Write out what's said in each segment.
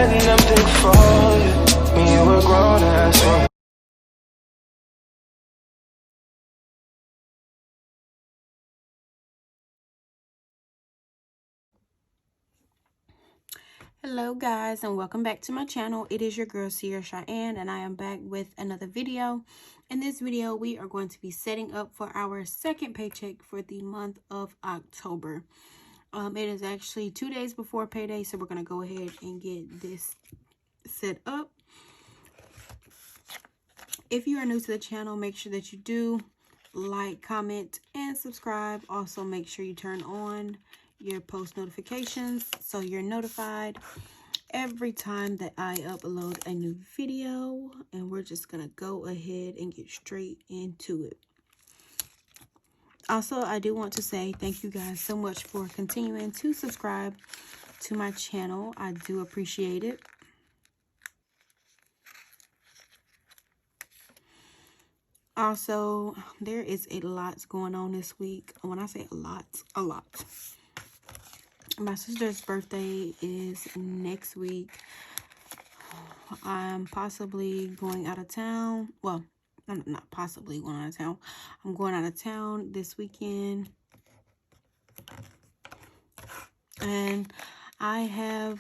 letting them pick for you. Me, you were grown ass woman. Hello guys, and welcome back to my channel. It is your girl Sierra Cheyenne, and I am back with another video. In this video, we are going to be setting up for our second paycheck for the month of October. It is actually 2 days before payday, so we're going to go ahead and get this set up. If you are new to the channel, make sure that you do like, comment, and subscribe. Also, make sure you turn on your post notifications so you're notified every time that I upload a new video. And we're just gonna go ahead and get straight into it. Also, I do want to say thank you guys so much for continuing to subscribe to my channel. I do appreciate it. Also, there is a lot going on this week. When I say a lot, a lot. My sister's birthday is next week. I'm possibly going out of town. Well, I'm not possibly going out of town. I'm going out of town this weekend. And I have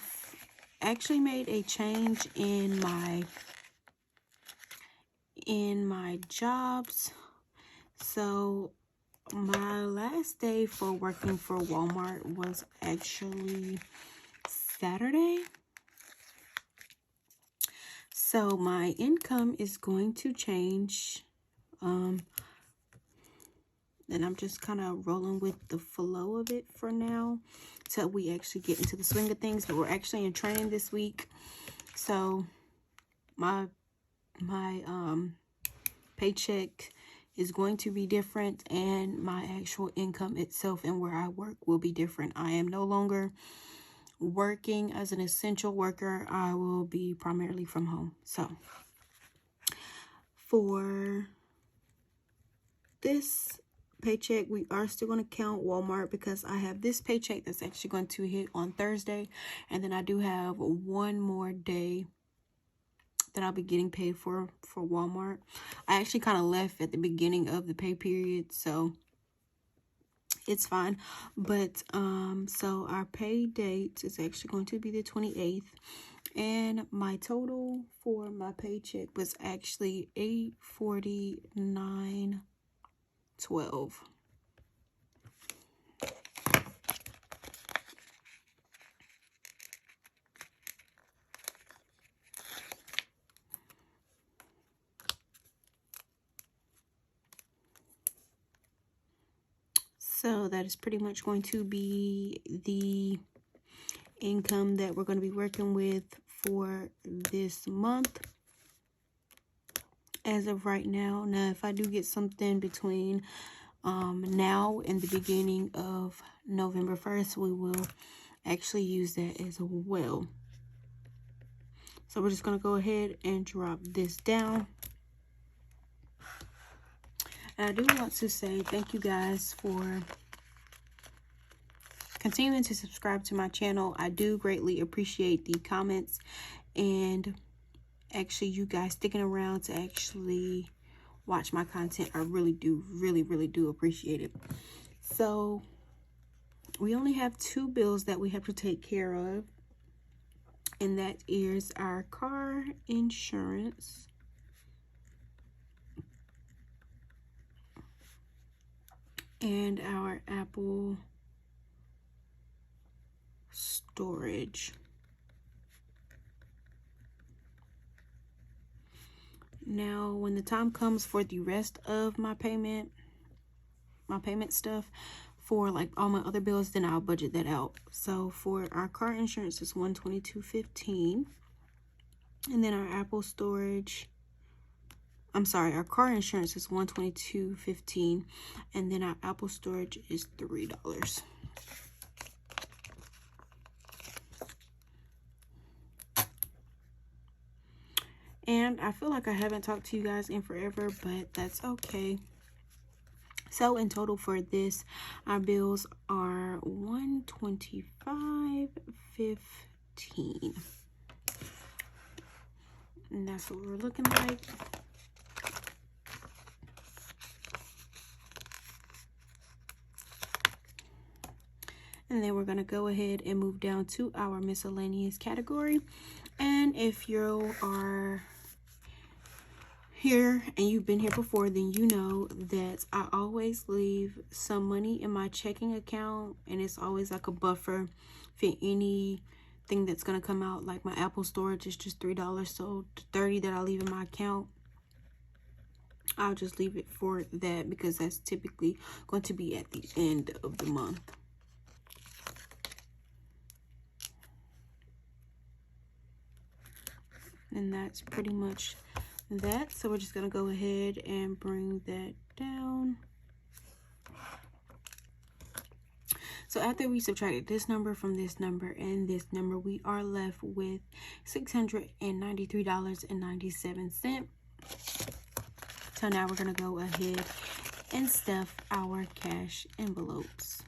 actually made a change in my jobs. So my last day for working for Walmart was actually Saturday. So my income is going to change. And I'm just kind of rolling with the flow of it for now till we actually get into the swing of things. But we're actually in training this week. So my paycheck is going to be different, and my actual income itself and where I work will be different. I am no longer working as an essential worker. I will be primarily from home. So for this paycheck, we are still going to count Walmart because I have this paycheck that's actually going to hit on Thursday, and then I do have one more day that I'll be getting paid for Walmart. I actually kind of left at the beginning of the pay period, so it's fine. But so our pay date is actually going to be the 28th, and my total for my paycheck was actually $849.12. So that is pretty much going to be the income that we're going to be working with for this month as of right now. Now, if I do get something between now and the beginning of November 1st, we will actually use that as well. So we're just going to go ahead and drop this down. And I do want to say thank you guys for continuing to subscribe to my channel. I do greatly appreciate the comments and actually you guys sticking around to actually watch my content. I really do, really do appreciate it. So we only have 2 bills that we have to take care of, and that is our car insurance and our Apple storage. Now, when the time comes for the rest of my payment stuff, for like all my other bills, then I'll budget that out. So for our car insurance is $122.15, and then our Apple storage, our car insurance is $122.15, and then our Apple storage is $3. And I feel like I haven't talked to you guys in forever, but that's okay. So in total for this, our bills are $125.15. And that's what we're looking like. And then we're going to go ahead and move down to our miscellaneous category. And if you are here and you've been here before, then you know that I always leave some money in my checking account, and it's always like a buffer for anything that's going to come out. Like my Apple storage is just $3, so the $30 that I leave in my account, I'll just leave it for that, because that's typically going to be at the end of the month. And that's pretty much that. So we're just going to go ahead and bring that down. So after we subtracted this number from this number and this number, we are left with $693.97. So now we're going to go ahead and stuff our cash envelopes.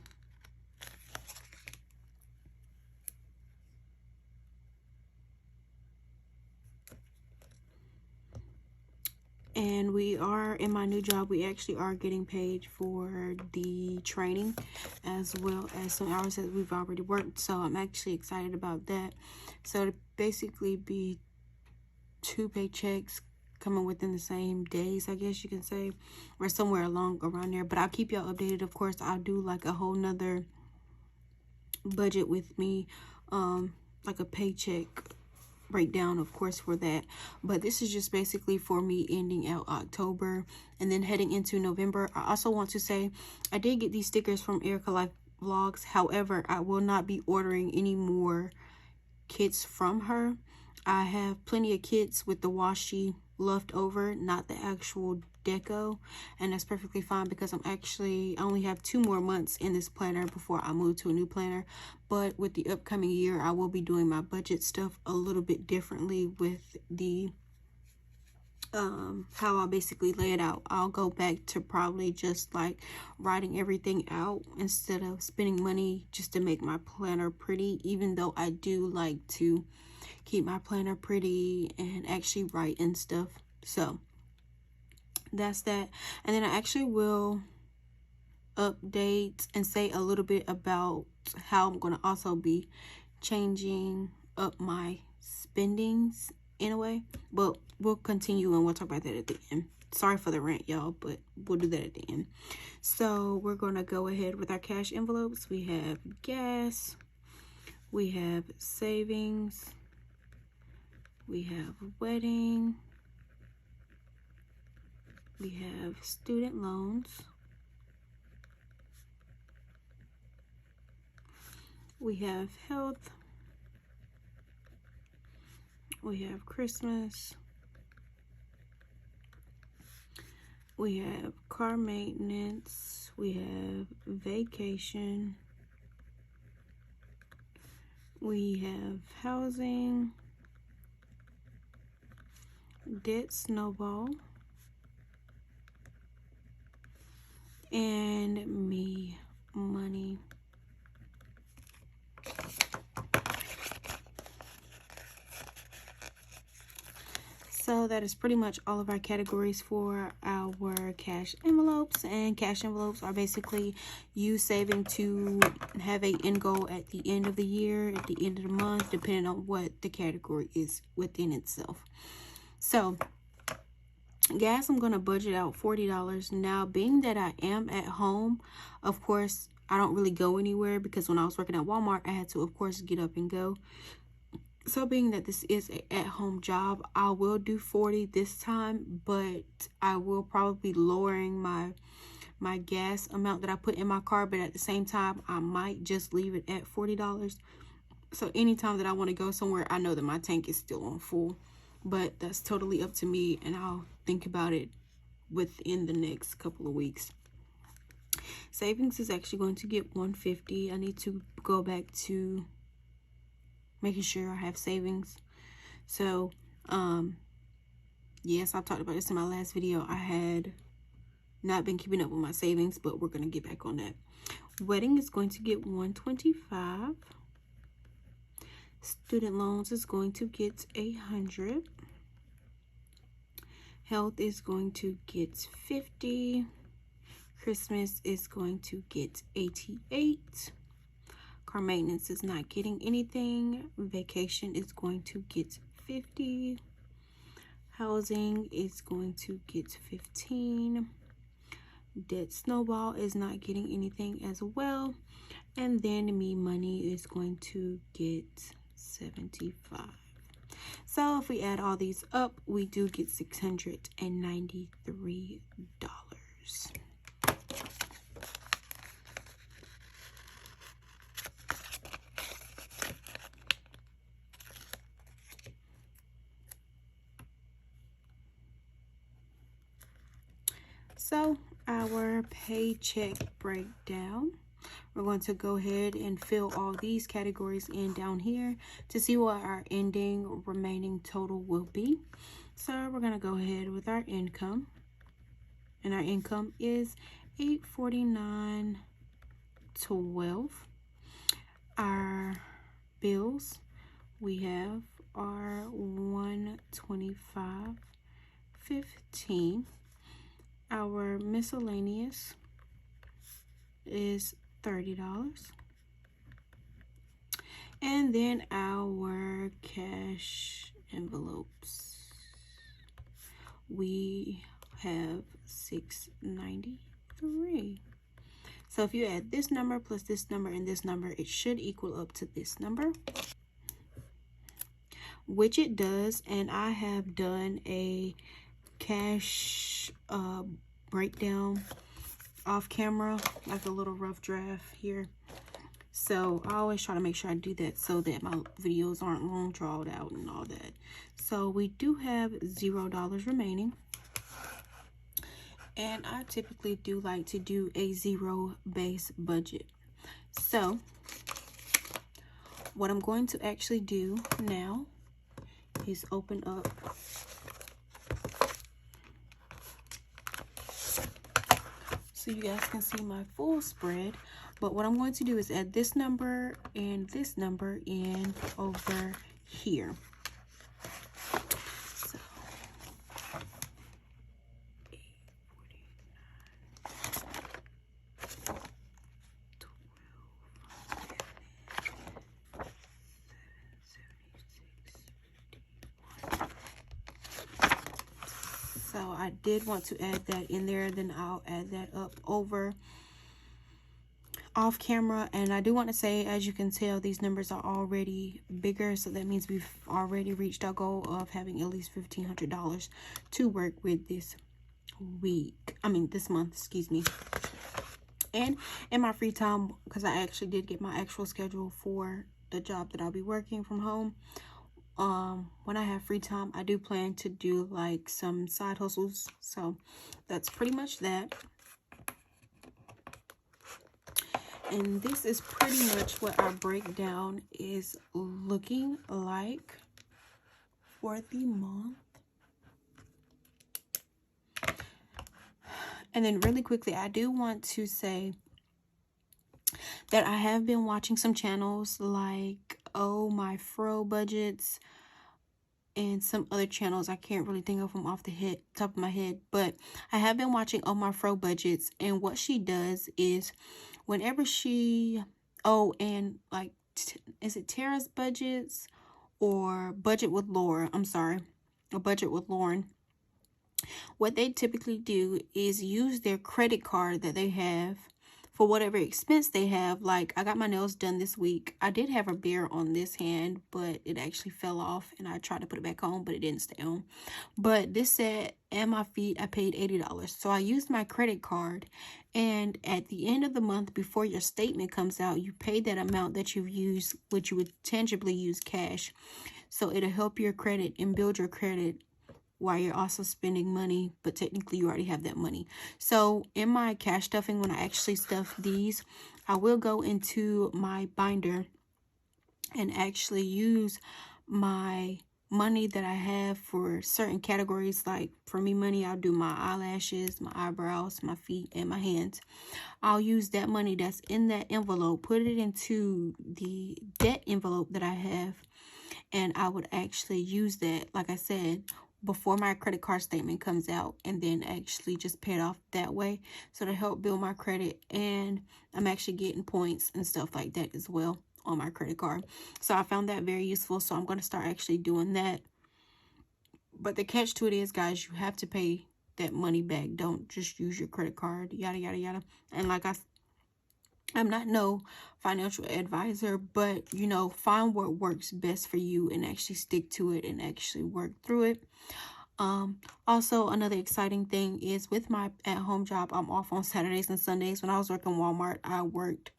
And we are, in my new job, we actually are getting paid for the training as well as some hours that we've already worked. So I'm actually excited about that. So to basically be 2 paychecks coming within the same days, I guess you can say, or somewhere along around there. But I'll keep y'all updated. Of course, I'll do like a whole nother budget with me, like a paycheck breakdown, of course, for that. But this is just basically for me ending out October and then heading into November. I also want to say I did get these stickers from Erica Life Vlogs. However, I will not be ordering any more kits from her. I have plenty of kits with the washi left over, not the actual deco, and that's perfectly fine, because I only have 2 more months in this planner before I move to a new planner. But with the upcoming year, I will be doing my budget stuff a little bit differently with the how I basically lay it out. I'll go back to probably just like writing everything out instead of spending money just to make my planner pretty, even though I do like to keep my planner pretty and actually write and stuff. So that's that. And then I actually will update and say a little bit about how I'm going to also be changing up my spendings in a way, but we'll continue and we'll talk about that at the end. Sorry for the rant, y'all, but we'll do that at the end. So we're going to go ahead with our cash envelopes. We have gas, we have savings, we have wedding, we have student loans, we have health, we have Christmas, we have car maintenance, we have vacation, we have housing, debt snowball, and me money. So that is pretty much all of our categories for our cash envelopes. And cash envelopes are basically you saving to have a end goal at the end of the year, at the end of the month, depending on what the category is within itself. So gas, I'm going to budget out $40. Now, being that I am at home, of course, I don't really go anywhere, because when I was working at Walmart, I had to, of course, get up and go. So being that this is an at-home job, I will do 40 this time, but I will probably be lowering my gas amount that I put in my car. But at the same time, I might just leave it at $40. So anytime that I want to go somewhere, I know that my tank is still on full. But that's totally up to me, and I'll think about it within the next couple of weeks. Savings is actually going to get $150. I need to go back to making sure I have savings. So yes, I talked about this in my last video. I had not been keeping up with my savings, but we're going to get back on that. Wedding is going to get $125. Student loans is going to get $100. Health is going to get 50. Christmas is going to get 88. Car maintenance is not getting anything. Vacation is going to get 50. Housing is going to get 15. Debt snowball is not getting anything as well. And then me money is going to get 75. So if we add all these up, we do get $693. So our paycheck breakdown, we're going to go ahead and fill all these categories in down here to see what our ending remaining total will be. So we're going to go ahead with our income, and our income is $849.12. Our bills, we have our $125.15. Our miscellaneous is $30. And then our cash envelopes, we have $693. So if you add this number plus this number and this number, it should equal up to this number, which it does. And I have done a cash breakdown off camera, like a little rough draft here. So I always try to make sure I do that so that my videos aren't long drawn out and all that. So we do have $0 remaining, and I typically do like to do a zero base budget. So what I'm going to actually do now is open up so you guys can see my full spread. But what I'm going to do is add this number and this number in over here. So, 849, so I did want to add that in there, then I'll add that up over off camera. And I do want to say, as you can tell, these numbers are already bigger, so that means we've already reached our goal of having at least $1,500 to work with this month, excuse me. And in my free time, because I actually did get my actual schedule for the job that I'll be working from home, when I have free time, I do plan to do like some side hustles. So that's pretty much that. And this is pretty much what our breakdown is looking like for the month. And then really quickly, I do want to say that I have been watching some channels like Oh My Fro Budgets and some other channels. I can't really think of them off the top of my head, but I have been watching Oh My Fro Budgets, and what she does is whenever she, is it Tara's Budgets or Budget with Laura? I'm sorry, a Budget with Lauren. What they typically do is use their credit card that they have for whatever expense they have. Like, I got my nails done this week. I did have a bear on this hand, but it actually fell off, and I tried to put it back on, but it didn't stay on. But this set and my feet, I paid $80. So I used my credit card, and at the end of the month, before your statement comes out, you pay that amount that you've used, which you would tangibly use cash. So it'll help your credit and build your credit while you're also spending money, but technically you already have that money. So in my cash stuffing, when I actually stuff these, I will go into my binder and actually use my money that I have for certain categories. Like for me money, I'll do my eyelashes, my eyebrows, my feet, and my hands. I'll use that money that's in that envelope, put it into the debt envelope that I have, and I would actually use that, like I said, before my credit card statement comes out, and then actually just pay it off that way. So to help build my credit, and I'm actually getting points and stuff like that as well on my credit card. So I found that very useful. So I'm going to start actually doing that. But the catch to it is, guys, you have to pay that money back. Don't just use your credit card, yada, yada, yada. And like I'm not no financial advisor, but, you know, find what works best for you and actually stick to it and actually work through it. Also, another exciting thing is with my at-home job, I'm off on Saturdays and Sundays. When I was working Walmart, I worked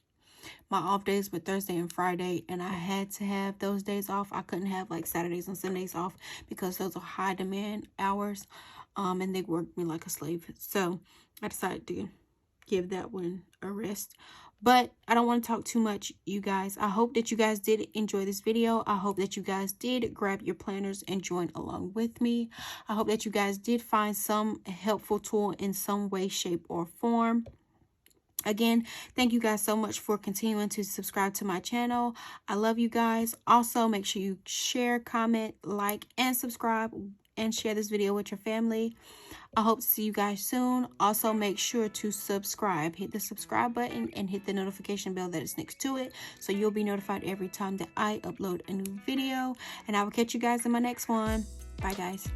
my off days were Thursday and Friday, and I had to have those days off. I couldn't have like Saturdays and Sundays off because those are high demand hours, and they worked me like a slave. So I decided to give that one a rest. But I don't want to talk too much, you guys. I hope that you guys did enjoy this video. I hope that you guys did grab your planners and join along with me. I hope that you guys did find some helpful tool in some way, shape, or form. Again, thank you guys so much for continuing to subscribe to my channel. I love you guys. Also, make sure you share, comment, like, and subscribe, and share this video with your family. I hope to see you guys soon. Also, make sure to subscribe. Hit the subscribe button and hit the notification bell that is next to it, so you'll be notified every time that I upload a new video. And I will catch you guys in my next one. Bye, guys.